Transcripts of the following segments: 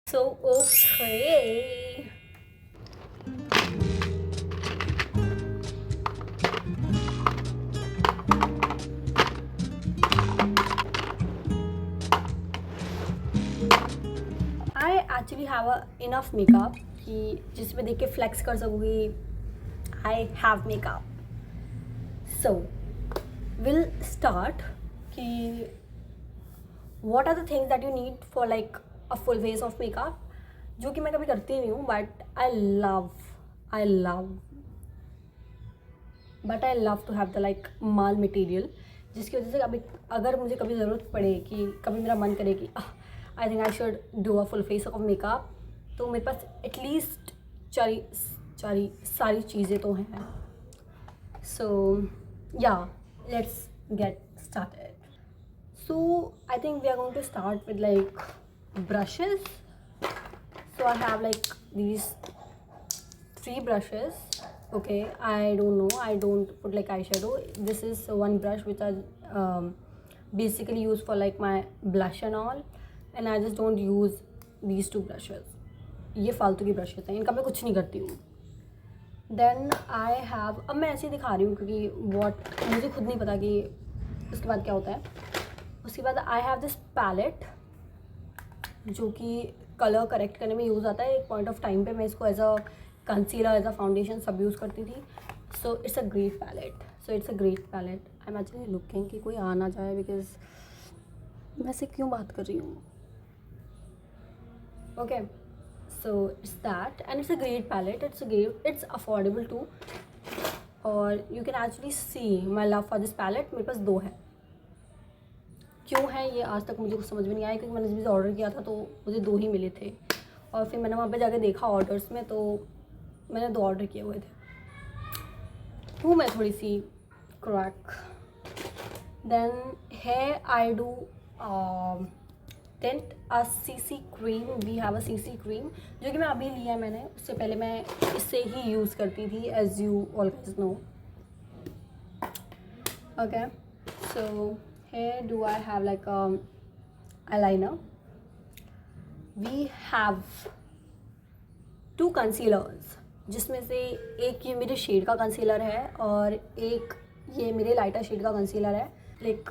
So, okay. I actually have enough makeup कि जिसमें देख के flex कर सकूँगी I have makeup. So, we'll start कि what are the things that you need for like a full face of makeup, जो कि मैं कभी करती नहीं हूँ but I love to have the like mall material, जिसकी वजह से अभी अगर मुझे कभी ज़रूरत पड़े कि कभी मेरा मन करे कि I think I should do a full face of makeup, तो मेरे पास एटलीस्ट सारी चीज़ें तो हैं. सो या let's get started. So I think we are going to start with like brushes. So I have like these 3 brushes. Okay, I don't know, I don't put like eyeshadow. This is one brush which I basically use for like my blush and all, and I just don't use these 2 brushes. ये फालतू की brushes हैं, इनका मैं कुछ नहीं करती हूँ. देन आई हैव, अब मैं ऐसे ही दिखा रही हूँ क्योंकि मुझे खुद नहीं पता कि उसके बाद क्या होता है. उसके बाद आई हैव दिस पैलेट जो कि कलर करेक्ट करने में यूज़ आता है. एक पॉइंट ऑफ टाइम पे मैं इसको as a concealer, as a foundation सब यूज़ करती थी. So it's a great palette. I am actually looking कि कोई आ ना जाए बिकॉज मैं से क्यों बात कर रही हूँ. Okay, so it's that and it's a great palette. It's affordable too, और you can actually see my love for this palette. मेरे पास 2 है. क्यों है ये आज तक मुझे कुछ समझ में नहीं आया, क्योंकि मैंने जब ऑर्डर किया था तो मुझे 2 ही मिले थे, और फिर मैंने वहाँ पे जाके देखा ऑर्डर्स में तो मैंने 2 ऑर्डर किए हुए थे. हूँ मैं थोड़ी सी क्रैक. देन है I do tint a CC cream. We have a CC cream जो कि मैं अभी लिया है मैंने. उससे पहले मैं इससे ही यूज़ करती थी as you always know. Okay, so here do I have like eyeliner. We have 2 concealers, जिसमें से एक ये मेरे शेड का कंसीलर है और एक ये मेरे लाइटर शेड का कंसीलर है. लाइक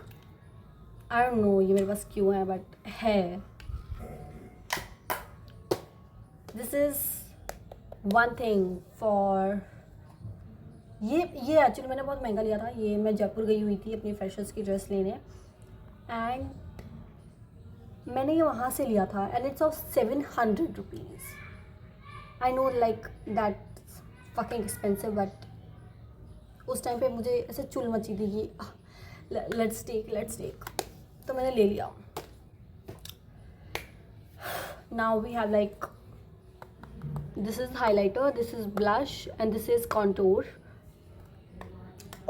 आई डोंट नो ये मेरे पास क्यों है बट है. This is one thing for ये एक्चुअली मैंने बहुत महंगा लिया था. ये मैं जयपुर गई हुई थी अपनी फ्रेशर्स की ड्रेस लेने, एंड मैंने ये वहाँ से लिया था and it's of 700 rupees. I know like that fucking expensive, but उस टाइम पे मुझे ऐसे चुल मची थी कि लेट्स टेक, तो मैंने ले लिया. Now we have like this is highlighter, this is blush and this is contour.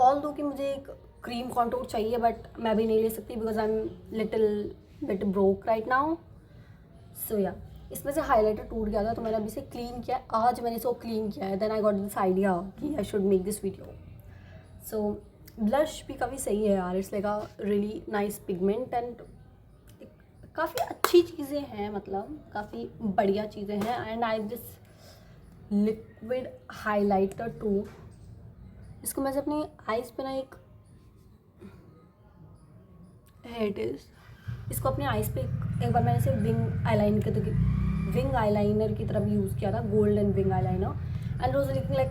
Although कि मुझे एक क्रीम कॉन्टूर चाहिए बट मैं भी नहीं ले सकती because I am little bit broke right now. So या इसमें से हाइलाइटर टूट गया था तो मैंने अभी से क्लीन किया है. आज मैंने इसको क्लीन किया है. Then I got this idea कि I should make this video. So blush भी काफ़ी सही है यार. It's like a really nice pigment and काफ़ी अच्छी चीज़ें हैं, मतलब काफ़ी बढ़िया चीज़ें हैं. And I this liquid highlighter too. इसको मैं से अपनी आईज पे ना एक इट इज़ इसको अपने आईज पे एक बार मैंने इसे विंग आईलाइनर की तरफ यूज़ किया था. Gold and wing eyeliner and was looking like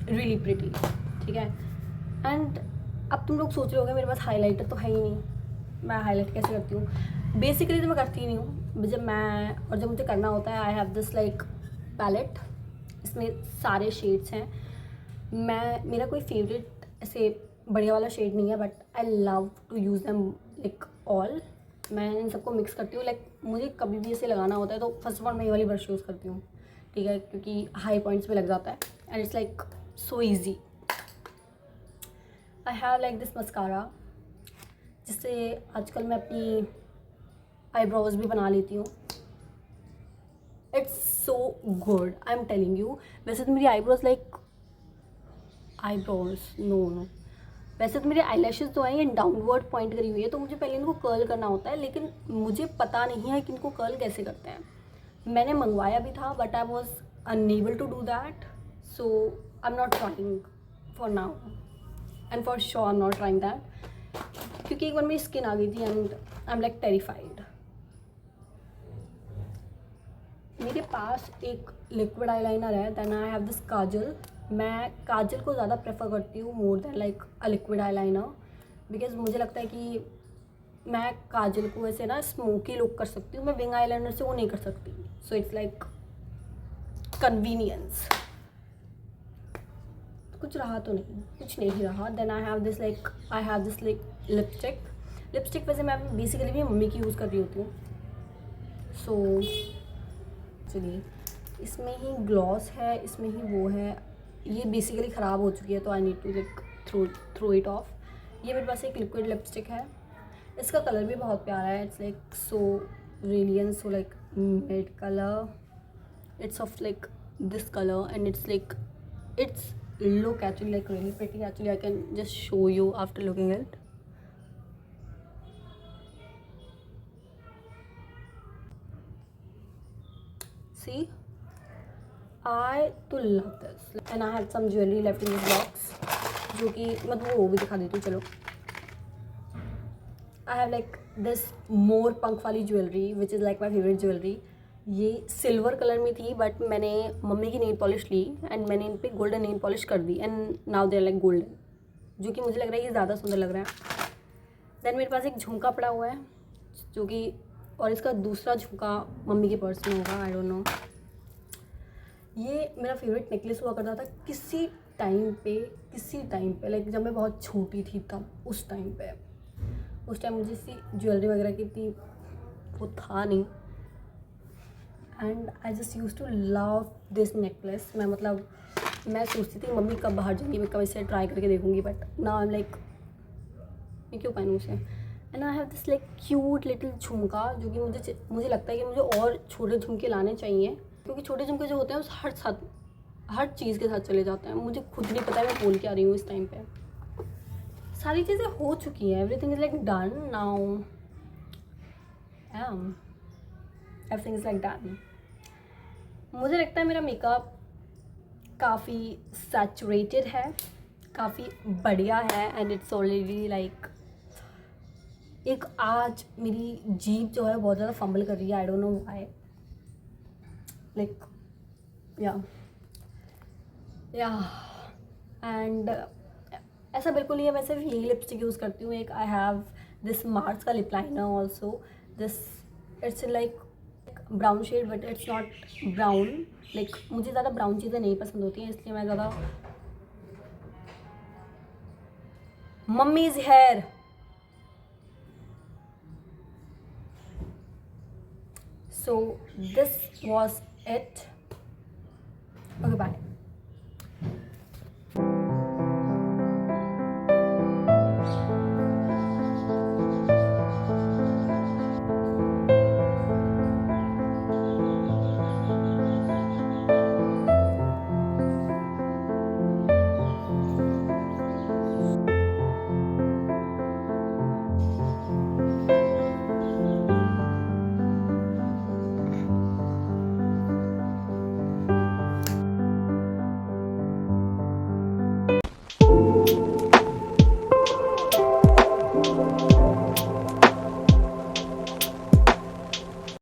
really pretty. ठीक है, एंड अब तुम लोग सोच रहे होगे मेरे पास हाइलाइटर तो है ही नहीं, मैं हाईलाइट कैसे करती हूँ. बेसिकली तो मैं करती ही नहीं हूँ. जब मुझे करना होता है I have this like palette. इसमें सारे शेड्स हैं. मेरा कोई फेवरेट ऐसे बढ़िया वाला शेड नहीं है but I love to use them like all. मैं इन सबको मिक्स करती हूँ. लाइक मुझे कभी भी ऐसे लगाना होता है तो फर्स्ट ऑफ ऑल मैं ये वाली ब्रश यूज़ करती हूँ. ठीक है, क्योंकि हाई पॉइंट्स पे लग जाता है and it's like so easy. I have like this mascara जिससे आजकल मैं अपनी आईब्रोज भी बना लेती हूँ. It's so good, I am telling you. वैसे तो मेरी आईब्रोज नो वैसे तो मेरे आईलैशेस तो हैं ये डाउनवर्ड पॉइंट करी हुई है, तो मुझे पहले इनको कर्ल करना होता है, लेकिन मुझे पता नहीं है कि इनको कर्ल कैसे करते हैं. मैंने मंगवाया भी था but I was unable to do that, so I am not trying for now and for sure I am not trying that, क्योंकि एक बार मेरी स्किन आ गई थी and I am like terrified. मेरे पास एक लिक्विड आईलाइनर है, then I have this kajal. मैं काजल को ज़्यादा प्रेफर करती हूँ more than like a liquid eyeliner, because मुझे लगता है कि मैं काजल को ऐसे ना स्मोकी लुक कर सकती हूँ, मैं विंग आईलाइनर से वो नहीं कर सकती। So it's like convenience. कुछ रहा तो नहीं, कुछ नहीं रहा। Then I have this like lipstick वैसे मैं बेसिकली भी मम्मी की यूज़ कर रही होती हूँ। सो चलिए, इसमें ही ग्लॉस है, इसमें ही वो है, ये बेसिकली ख़राब हो चुकी है तो I need to like throw it off. ये मेरे पास एक लिक्विड लिपस्टिक है, इसका कलर भी बहुत प्यारा है। It's like so radiant, so like mid colour, it's of like this colour and it's like it's look actually like really pretty. Actually I can just show you after looking it. See, I to love this and I have some jewelry left in this box, जो कि मतलब वो भी दिखा देती हूँ। चलो, I have like this मोर पंख वाली jewellery which is like my favorite jewelry. ये सिल्वर कलर में थी बट मैंने मम्मी की नेल पॉलिश ली एंड मैंने इन पे गोल्डन नेल पॉलिश कर दी and now they are like golden, जो कि मुझे लग रहा है ये ज़्यादा सुंदर लग रहा है। देन मेरे पास एक झुमका पड़ा हुआ है जो कि, और इसका दूसरा झुमका मम्मी के पर्स में होगा, आई डोंट नो। ये मेरा फेवरेट नेकलेस हुआ करता था किसी टाइम पे लाइक जब मैं बहुत छोटी थी तब, उस टाइम मुझे इसी ज्वेलरी वगैरह की इतनी वो था नहीं and I just use to love this necklace. मैं सोचती थी मम्मी कब बाहर जाएंगी, मैं कब इसे ट्राई करके देखूंगी, but now I am like मैं क्यों पहनूँ उसे। And I have this like cute little झुमका, जो कि मुझे लगता है कि मुझे और छोटे झुमके लाने चाहिए, क्योंकि छोटे झुमके जो होते हैं वो हर चीज़ के साथ चले जाते हैं। मुझे खुद नहीं पता है मैं बोल क्या रही हूँ। इस टाइम पे सारी चीज़ें हो चुकी हैं, everything is like done now, everything is like done. मुझे लगता है मेरा मेकअप काफ़ी सैचुरेटेड है, काफ़ी बढ़िया है एंड इट्स ऑलरेडी लाइक एक आज मेरी जीभ जो है बहुत ज़्यादा फंबल कर रही है, I don't know why, like या एंड ऐसा बिल्कुल ही है। मैं सिर्फ यही लिपस्टिक यूज़ करती हूँ। एक आई हैव दिस मार्स का lip liner also, this it's like brown shade but it's not brown, like मुझे ज़्यादा ब्राउन चीज़ें नहीं पसंद होती हैं, इसलिए मैं ज़्यादा mummy's hair. So this was it, okay bye.